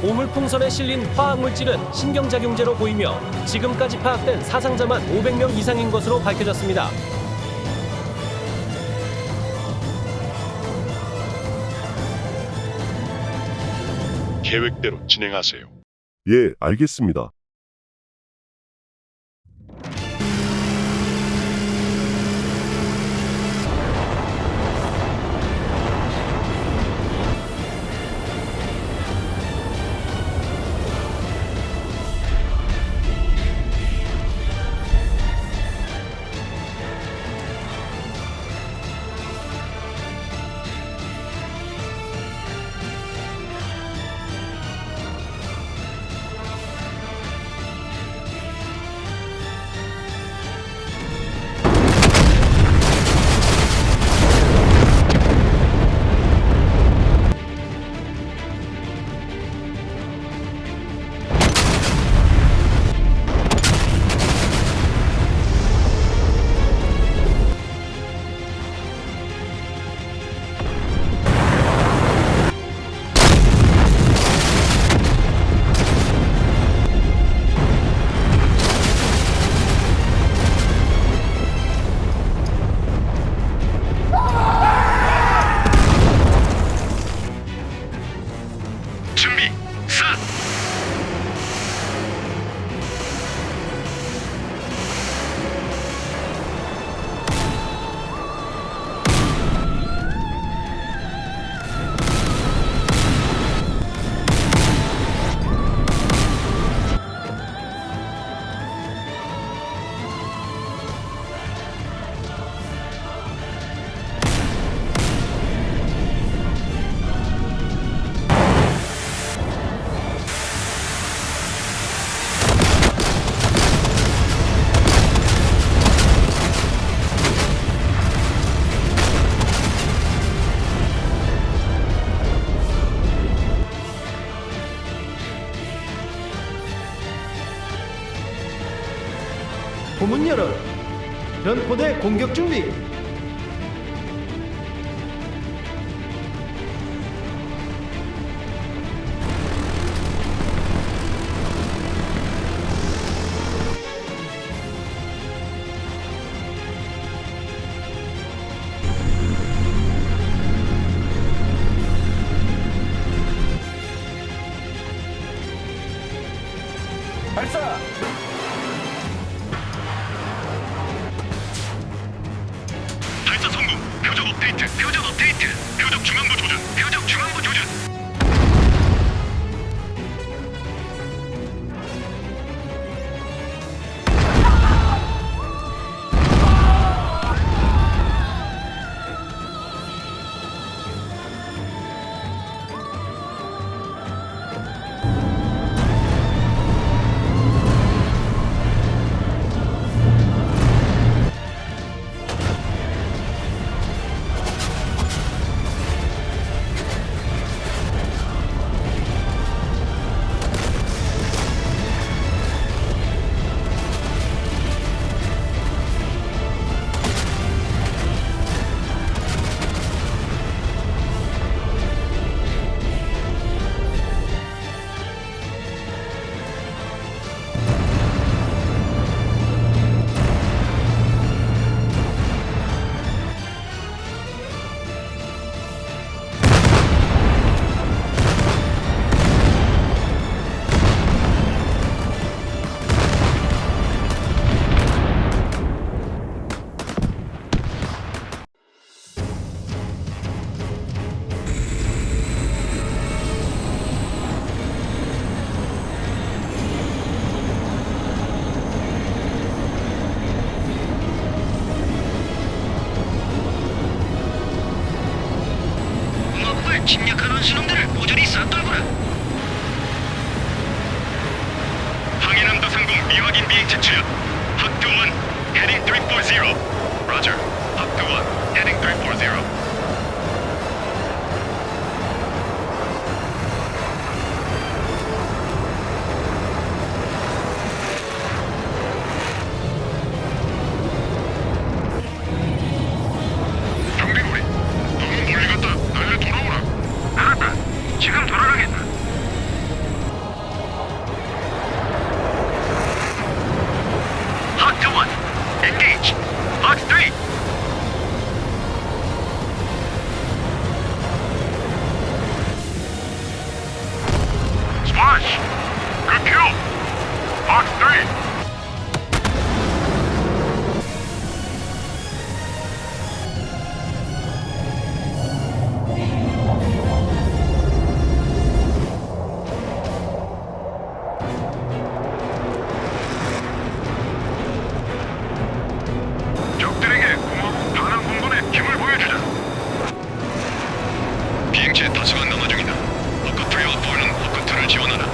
오물풍선에 실린 화학물질은 신경작용제로 보이며 지금까지 파악된 사상자만 500명 이상인 것으로 밝혀졌습니다. 계획대로 진행하세요. 예, 알겠습니다. 준비, 사! 고문 열어. 변포대 공격 준비. 발사. 발사 성공. 표적 업데이트. 표적 업데이트. 표적 중앙부 조준. 표적 중앙부 조준. 침략하는 신놈들을 모조리 싹돌거라. 항해남도 상공 미확인 비행체 출현. 학도 1, heading 340. Roger. 학도 1, heading 340. 경비구리, 너무 멀리 갔다. 날려 돌아오라. 알았다. 지금 돌아가겠다. Mark 3. 적들에게 공허 반항 공군의 힘을 보여주자. 비행체 다수가 남아 중이다. 허크 3와 4는 허크 2를 지원하라.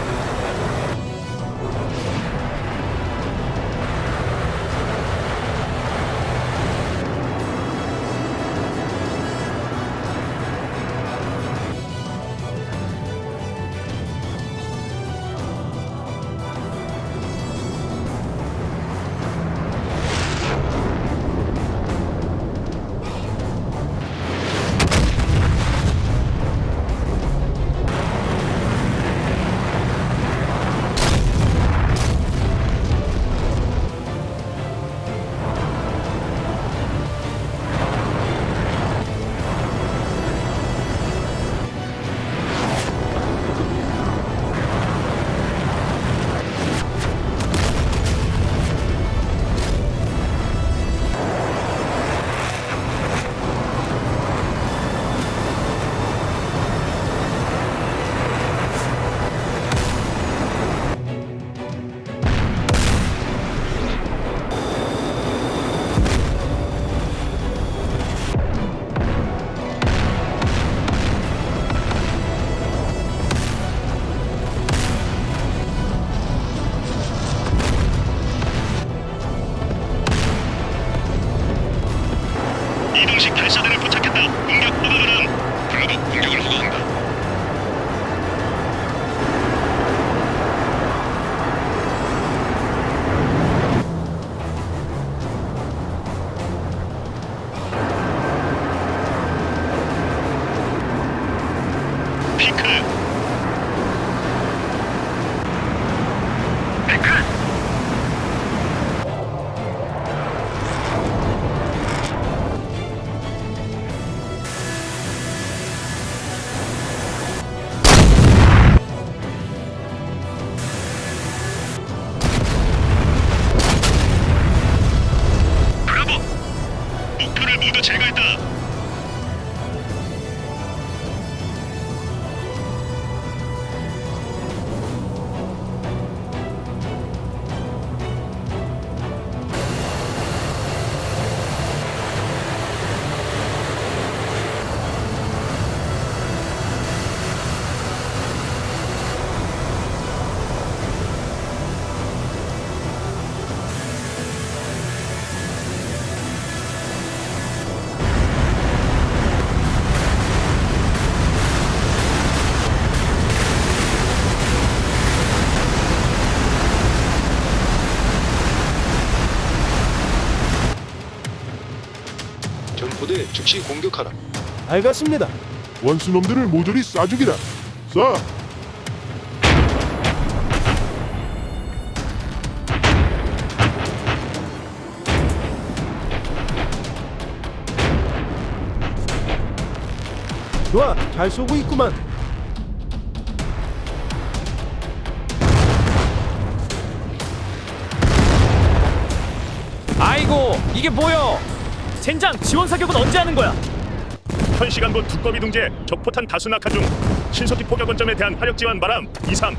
이동식 발사대를 포착했다. 공격 오버는 브라보 공격을 허가한다. 피크. 피크. 브라보! 목표를 모두 제거했다. 전포대 즉시 공격하라. 알겠습니다. 원수놈들을 모조리 쏴죽이라. 쏴! 좋아, 잘 쏘고 있구만. 아이고, 이게 뭐여? 젠장, 지원 사격은 언제 하는 거야? 현시간본 두꺼비 둥지에 적포탄 다수 낙하 중 신소티 포격 원점에 대한 화력 지원 바람 이상.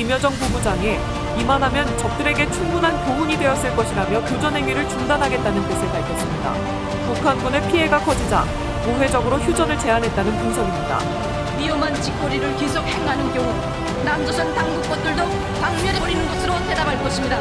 김여정 부부장이 이만하면 적들에게 충분한 교훈이 되었을 것이라며 교전 행위를 중단하겠다는 뜻을 밝혔습니다. 북한군의 피해가 커지자 우회적으로 휴전을 제안했다는 분석입니다. 위험한 짓거리를 계속 행하는 경우 남조선 당국권들도 박멸해버리는 것으로 대답할 것입니다.